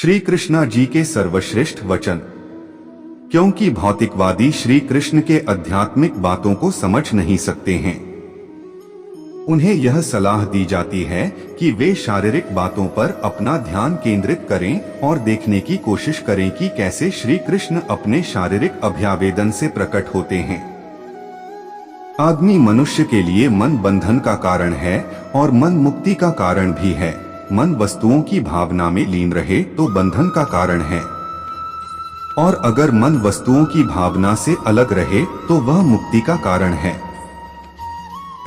श्री कृष्णा जी के सर्वश्रेष्ठ वचन। क्योंकि भौतिकवादी श्री कृष्ण के आध्यात्मिक बातों को समझ नहीं सकते हैं, उन्हें यह सलाह दी जाती है कि वे शारीरिक बातों पर अपना ध्यान केंद्रित करें और देखने की कोशिश करें कि कैसे श्री कृष्ण अपने शारीरिक अभ्यावेदन से प्रकट होते हैं। आदमी मनुष्य के लिए मन बंधन का कारण है और मन मुक्ति का कारण भी है। मन वस्तुओं की भावना में लीन रहे तो बंधन का कारण है, और अगर मन वस्तुओं की भावना से अलग रहे तो वह मुक्ति का कारण है।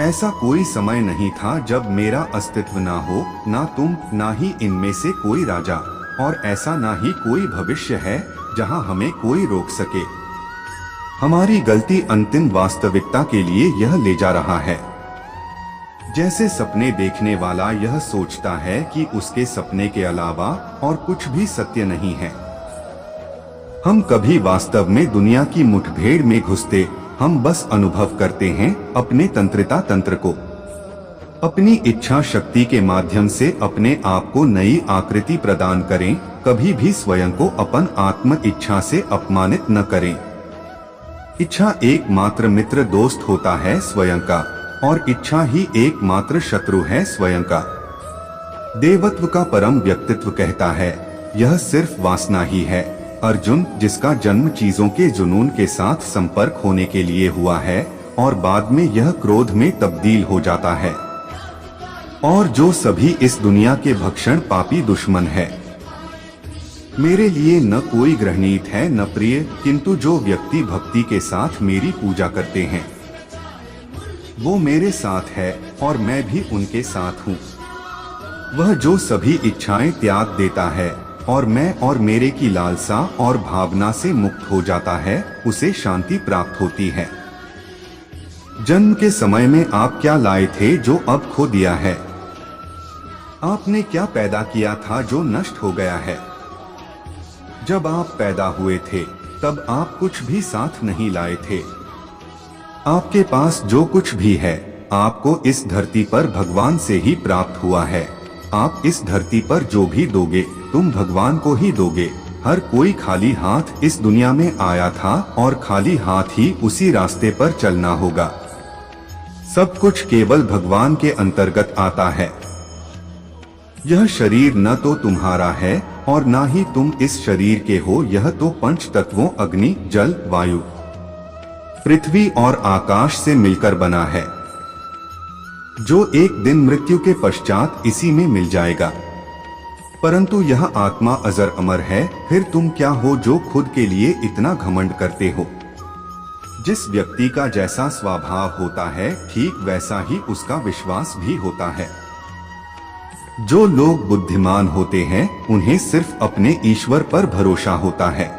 ऐसा कोई समय नहीं था जब मेरा अस्तित्व ना हो, ना तुम, ना ही इनमें से कोई राजा, और ऐसा ना ही कोई भविष्य है जहां हमें कोई रोक सके। हमारी गलती अंतिम वास्तविकता के लिए यह ले जा रहा है। जैसे सपने देखने वाला यह सोचता है कि उसके सपने के अलावा और कुछ भी सत्य नहीं है। हम कभी वास्तव में दुनिया की मुठभेड़ में घुसते, हम बस अनुभव करते हैं अपने तंत्रिता तंत्र को। अपनी इच्छा शक्ति के माध्यम से अपने आप को नई आकृति प्रदान करें। कभी भी स्वयं को अपन आत्म इच्छा से अपमानित न करें। इच्छा एकमात्र मित्र दोस्त होता है स्वयं का, और इच्छा ही एकमात्र शत्रु है स्वयं का। देवत्व का परम व्यक्तित्व कहता है, यह सिर्फ वासना ही है। अर्जुन, जिसका जन्म चीजों के जुनून के साथ संपर्क होने के लिए हुआ है और बाद में यह क्रोध में तब्दील हो जाता है, और जो सभी इस दुनिया के भक्षण पापी दुश्मन है। मेरे लिए न कोई ग्रहणीत है न प्रिय, किंतु जो व्यक्ति भक्ति के साथ मेरी पूजा करते हैं वो मेरे साथ है और मैं भी उनके साथ हूँ। वह जो सभी इच्छाएं त्याग देता है और मैं और मेरे की लालसा और भावना से मुक्त हो जाता है, उसे शांति प्राप्त होती है। जन्म के समय में आप क्या लाए थे जो अब खो दिया है? आपने क्या पैदा किया था जो नष्ट हो गया है? जब आप पैदा हुए थे तब आप कुछ भी साथ नहीं लाए थे। आपके पास जो कुछ भी है आपको इस धरती पर भगवान से ही प्राप्त हुआ है। आप इस धरती पर जो भी दोगे तुम भगवान को ही दोगे। हर कोई खाली हाथ इस दुनिया में आया था और खाली हाथ ही उसी रास्ते पर चलना होगा। सब कुछ केवल भगवान के अंतर्गत आता है। यह शरीर न तो तुम्हारा है और न ही तुम इस शरीर के हो। यह तो पंच तत्वों अग्नि, जल, वायु, पृथ्वी और आकाश से मिलकर बना है, जो एक दिन मृत्यु के पश्चात इसी में मिल जाएगा। परंतु यह आत्मा अजर अमर है। फिर तुम क्या हो जो खुद के लिए इतना घमंड करते हो? जिस व्यक्ति का जैसा स्वभाव होता है ठीक वैसा ही उसका विश्वास भी होता है। जो लोग बुद्धिमान होते हैं उन्हें सिर्फ अपने ईश्वर पर भरोसा होता है।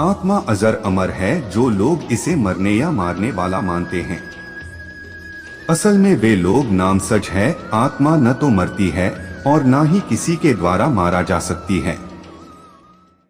आत्मा अजर अमर है। जो लोग इसे मरने या मारने वाला मानते हैं, असल में वे लोग नाम सच है। आत्मा न तो मरती है और न ही किसी के द्वारा मारा जा सकती है।